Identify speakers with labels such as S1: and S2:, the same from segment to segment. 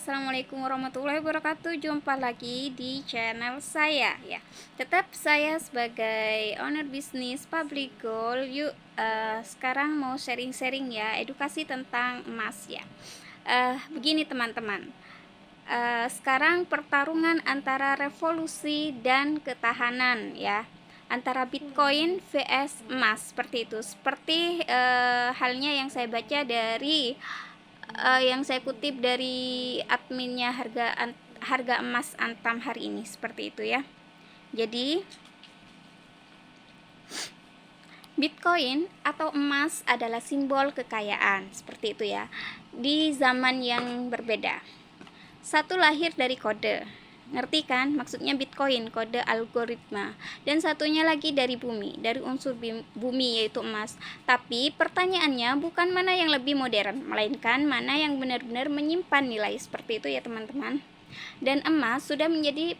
S1: Assalamualaikum warahmatullahi wabarakatuh. Jumpa lagi di channel saya ya. Tetap saya sebagai owner bisnis Public Gold. Sekarang mau sharing-sharing ya, edukasi tentang emas ya. Begini teman-teman. Sekarang pertarungan antara revolusi dan ketahanan ya, antara Bitcoin vs emas, seperti itu. Seperti halnya yang saya baca dari yang saya kutip dari adminnya harga emas Antam hari ini, seperti itu ya. Jadi Bitcoin atau emas adalah simbol kekayaan, seperti itu ya, di zaman yang berbeda. Satu lahir dari kode, ngerti kan maksudnya Bitcoin, kode algoritma, dan satunya lagi dari bumi, dari unsur bumi, yaitu emas. Tapi pertanyaannya bukan mana yang lebih modern, melainkan mana yang benar-benar menyimpan nilai, seperti itu ya teman-teman. Dan emas sudah menjadi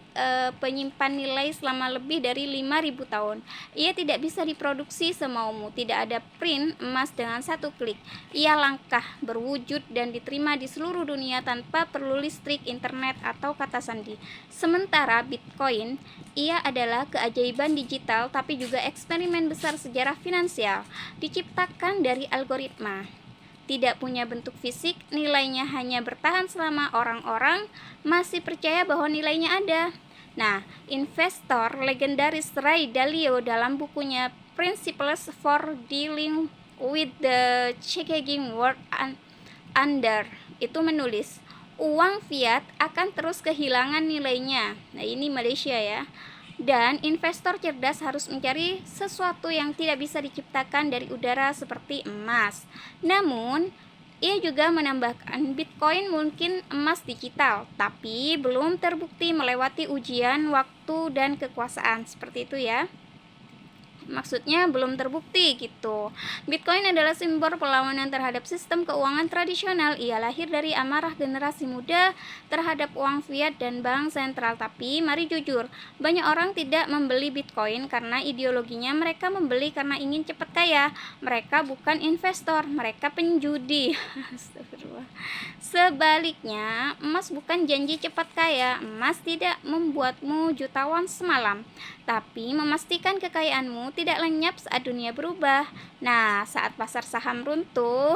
S1: penyimpan nilai selama lebih dari 5.000 tahun. Ia tidak bisa diproduksi semaumu, tidak ada print emas dengan satu klik. Ia langkah, berwujud dan diterima di seluruh dunia tanpa perlu listrik, internet atau kata sandi. Sementara Bitcoin, ia adalah keajaiban digital tapi juga eksperimen besar sejarah finansial, diciptakan dari algoritma. Tidak punya bentuk fisik, nilainya hanya bertahan selama orang-orang masih percaya bahwa nilainya ada. Nah, investor legendaris Ray Dalio dalam bukunya Principles for Dealing with the Changing World Under itu menulis, uang fiat akan terus kehilangan nilainya. Nah, ini Malaysia ya. Dan investor cerdas harus mencari sesuatu yang tidak bisa diciptakan dari udara seperti emas. Namun, ia juga menambahkan Bitcoin mungkin emas digital, tapi belum terbukti melewati ujian waktu dan kekuasaan, seperti itu ya. Maksudnya belum terbukti gitu. Bitcoin adalah simbol perlawanan terhadap sistem keuangan tradisional. Ia lahir dari amarah generasi muda terhadap uang fiat dan bank sentral. Tapi mari jujur, banyak orang tidak membeli Bitcoin karena ideologinya. Mereka membeli karena ingin cepat kaya. Mereka bukan investor, mereka penjudi. Astagfirullah. Sebaliknya, emas bukan janji cepat kaya. Emas tidak membuatmu jutawan semalam, tapi memastikan kekayaanmu tidak lenyap saat dunia berubah. Nah, saat pasar saham runtuh,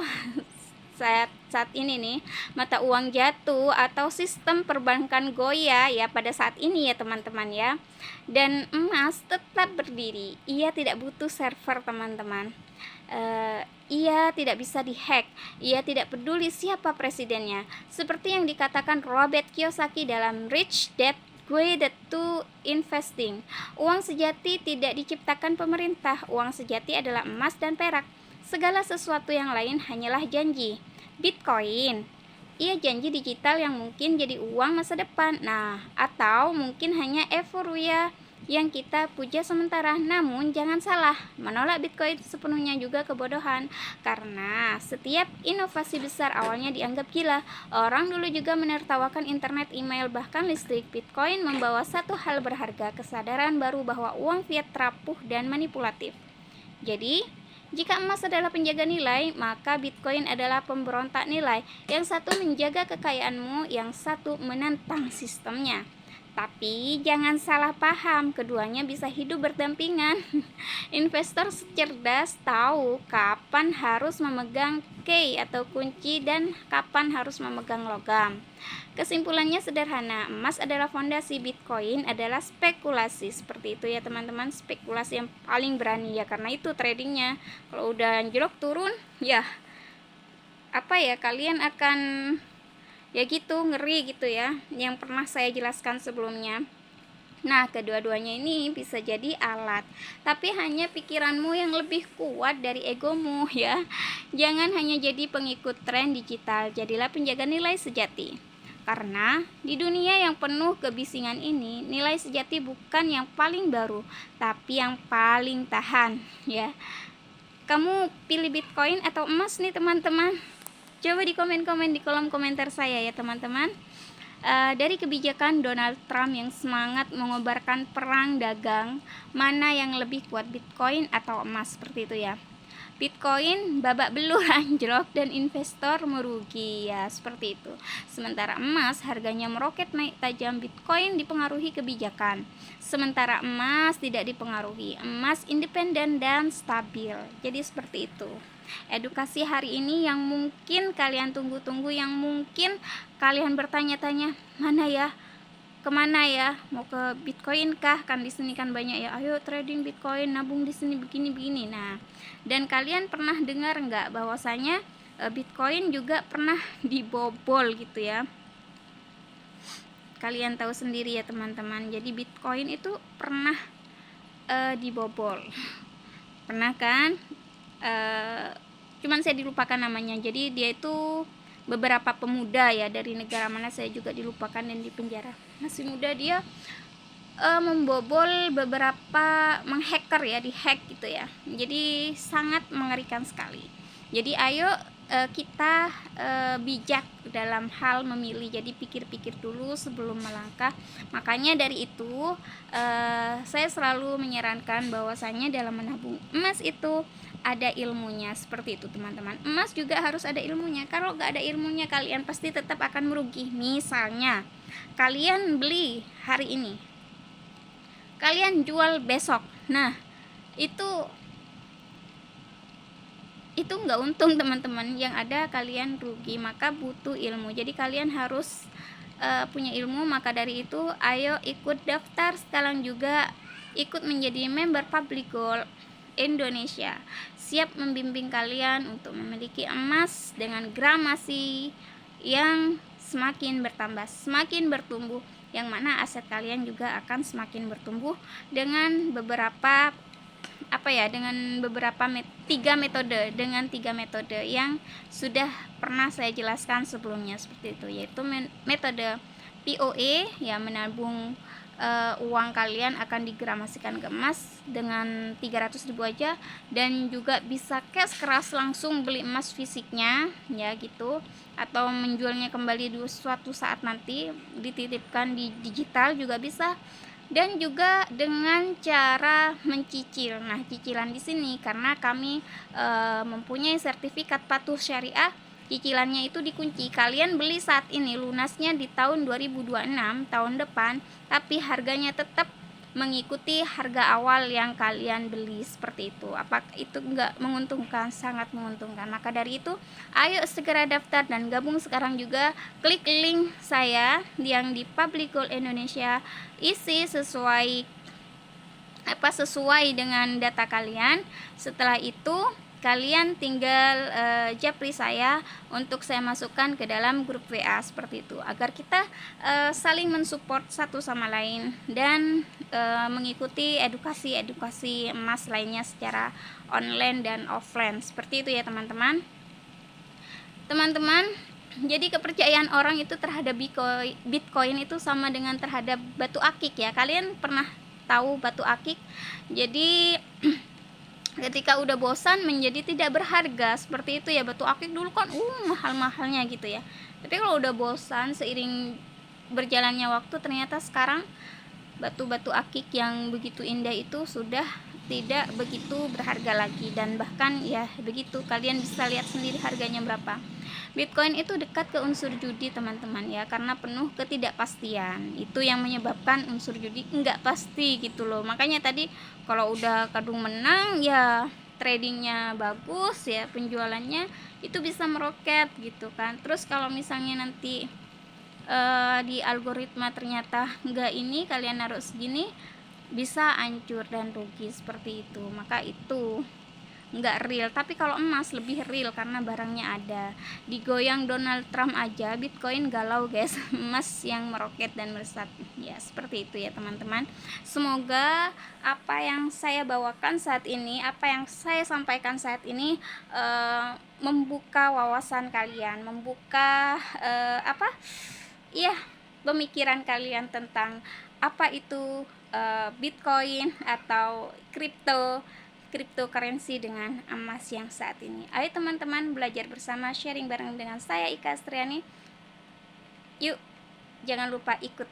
S1: saat ini nih, mata uang jatuh atau sistem perbankan goyah ya, pada saat ini ya teman-teman ya. Dan emas tetap berdiri. Ia tidak butuh server teman-teman. Ia tidak bisa dihack. Ia tidak peduli siapa presidennya. Seperti yang dikatakan Robert Kiyosaki dalam Rich Dad Guide to Investing. Uang sejati tidak diciptakan pemerintah. Uang sejati adalah emas dan perak. Segala sesuatu yang lain hanyalah janji. Bitcoin, ia janji digital yang mungkin jadi uang masa depan. Nah, atau mungkin hanya euforia yang kita puja sementara. Namun jangan salah, menolak Bitcoin sepenuhnya juga kebodohan, karena setiap inovasi besar awalnya dianggap gila. Orang dulu juga menertawakan internet, email, bahkan listrik. Bitcoin membawa satu hal berharga, kesadaran baru bahwa uang fiat rapuh dan manipulatif. Jadi jika emas adalah penjaga nilai, maka Bitcoin adalah pemberontak nilai. Yang satu menjaga kekayaanmu, yang satu menentang sistemnya. Tapi jangan salah paham, keduanya bisa hidup berdampingan. Investor cerdas tahu kapan harus memegang key atau kunci dan kapan harus memegang logam. Kesimpulannya sederhana, emas adalah fondasi, Bitcoin adalah spekulasi. Seperti itu ya teman-teman, spekulasi yang paling berani ya, karena itu tradingnya. Kalau udah anjlok turun, ya kalian akan ya gitu, ngeri gitu ya, yang pernah saya jelaskan sebelumnya. Nah, kedua-duanya ini bisa jadi alat, tapi hanya pikiranmu yang lebih kuat dari egomu ya. Jangan hanya jadi pengikut tren digital, jadilah penjaga nilai sejati. Karena di dunia yang penuh kebisingan ini, nilai sejati bukan yang paling baru, tapi yang paling tahan ya. Kamu pilih Bitcoin atau emas nih teman-teman? Coba di komen-komen di kolom komentar saya ya teman-teman. Dari kebijakan Donald Trump yang semangat mengobarkan perang dagang, mana yang lebih kuat, Bitcoin atau emas, seperti itu ya. Bitcoin babak belur anjlok dan investor merugi, ya seperti itu. Sementara emas harganya meroket naik tajam, Bitcoin dipengaruhi kebijakan. Sementara emas tidak dipengaruhi, emas independen dan stabil. Jadi seperti itu. Edukasi hari ini yang mungkin kalian tunggu-tunggu, yang mungkin kalian bertanya-tanya, mana ya? Kemana ya, mau ke Bitcoin kah? Kan di sini kan banyak ya, ayo trading Bitcoin, nabung di sini begini. Nah, dan kalian pernah dengar nggak bahwasanya Bitcoin juga pernah dibobol gitu ya? Kalian tahu sendiri ya teman-teman. Jadi Bitcoin itu pernah dibobol, pernah kan? Cuman saya dilupakan namanya. Jadi dia itu beberapa pemuda ya, dari negara mana saya juga dilupakan, dan di penjara. Masih muda dia membobol beberapa, menghacker ya, dihack gitu ya. Jadi sangat mengerikan sekali. Jadi ayo kita bijak dalam hal memilih. Jadi pikir-pikir dulu sebelum melangkah. Makanya dari itu saya selalu menyarankan bahwasanya dalam menabung emas itu ada ilmunya, seperti itu teman-teman. Emas juga harus ada ilmunya. Kalau nggak ada ilmunya, kalian pasti tetap akan merugi. Misalnya kalian beli hari ini, kalian jual besok, nah itu nggak untung teman-teman, yang ada kalian rugi. Maka butuh ilmu. Jadi kalian harus punya ilmu. Maka dari itu ayo ikut daftar sekarang juga, ikut menjadi member Public Gold Indonesia, siap membimbing kalian untuk memiliki emas dengan gramasi yang semakin bertambah, semakin bertumbuh, yang mana aset kalian juga akan semakin bertumbuh dengan beberapa tiga metode yang sudah pernah saya jelaskan sebelumnya, seperti itu, yaitu metode POE ya, menabung uang kalian akan digramasikan ke emas dengan 300.000 aja, dan juga bisa cash keras langsung beli emas fisiknya ya gitu, atau menjualnya kembali di suatu saat nanti, dititipkan di digital juga bisa. Dan juga dengan cara mencicil. Nah, cicilan di sini karena kami mempunyai sertifikat patuh syariah, cicilannya itu dikunci. Kalian beli saat ini, lunasnya di tahun 2026, tahun depan, tapi harganya tetap mengikuti harga awal yang kalian beli, seperti itu. Apakah itu enggak menguntungkan? Sangat menguntungkan. Maka dari itu, ayo segera daftar dan gabung sekarang juga. Klik link saya yang di Public Gold Indonesia, isi sesuai dengan data kalian. Setelah itu kalian tinggal japri saya untuk saya masukkan ke dalam grup WA, seperti itu, agar kita saling mensupport satu sama lain dan mengikuti edukasi emas lainnya secara online dan offline, seperti itu ya teman-teman. Jadi kepercayaan orang itu terhadap Bitcoin itu sama dengan terhadap batu akik ya. Kalian pernah tahu batu akik? Jadi ketika udah bosan menjadi tidak berharga, seperti itu ya. Batu akik dulu kan mahal-mahalnya gitu ya, tapi kalau udah bosan seiring berjalannya waktu, ternyata sekarang batu-batu akik yang begitu indah itu sudah tidak begitu berharga lagi, dan bahkan ya begitu, kalian bisa lihat sendiri harganya berapa. Bitcoin itu dekat ke unsur judi teman-teman ya, karena penuh ketidakpastian. Itu yang menyebabkan unsur judi enggak pasti gitu loh. Makanya tadi kalau udah kadung menang ya tradingnya bagus ya, penjualannya itu bisa meroket gitu kan. Terus kalau misalnya nanti di algoritma ternyata enggak, ini kalian naruh segini, bisa hancur dan rugi, seperti itu. Maka itu nggak real. Tapi kalau emas lebih real karena barangnya ada. Digoyang Donald Trump aja Bitcoin galau guys. Emas yang meroket dan melesat ya, seperti itu ya teman-teman. Semoga apa yang saya bawakan saat ini, apa yang saya sampaikan saat ini membuka wawasan kalian, membuka pemikiran kalian tentang apa itu Bitcoin atau cryptocurrency dengan emas yang saat ini. Ayo teman-teman belajar bersama, sharing bareng dengan saya Ika Astriani. Yuk, jangan lupa ikut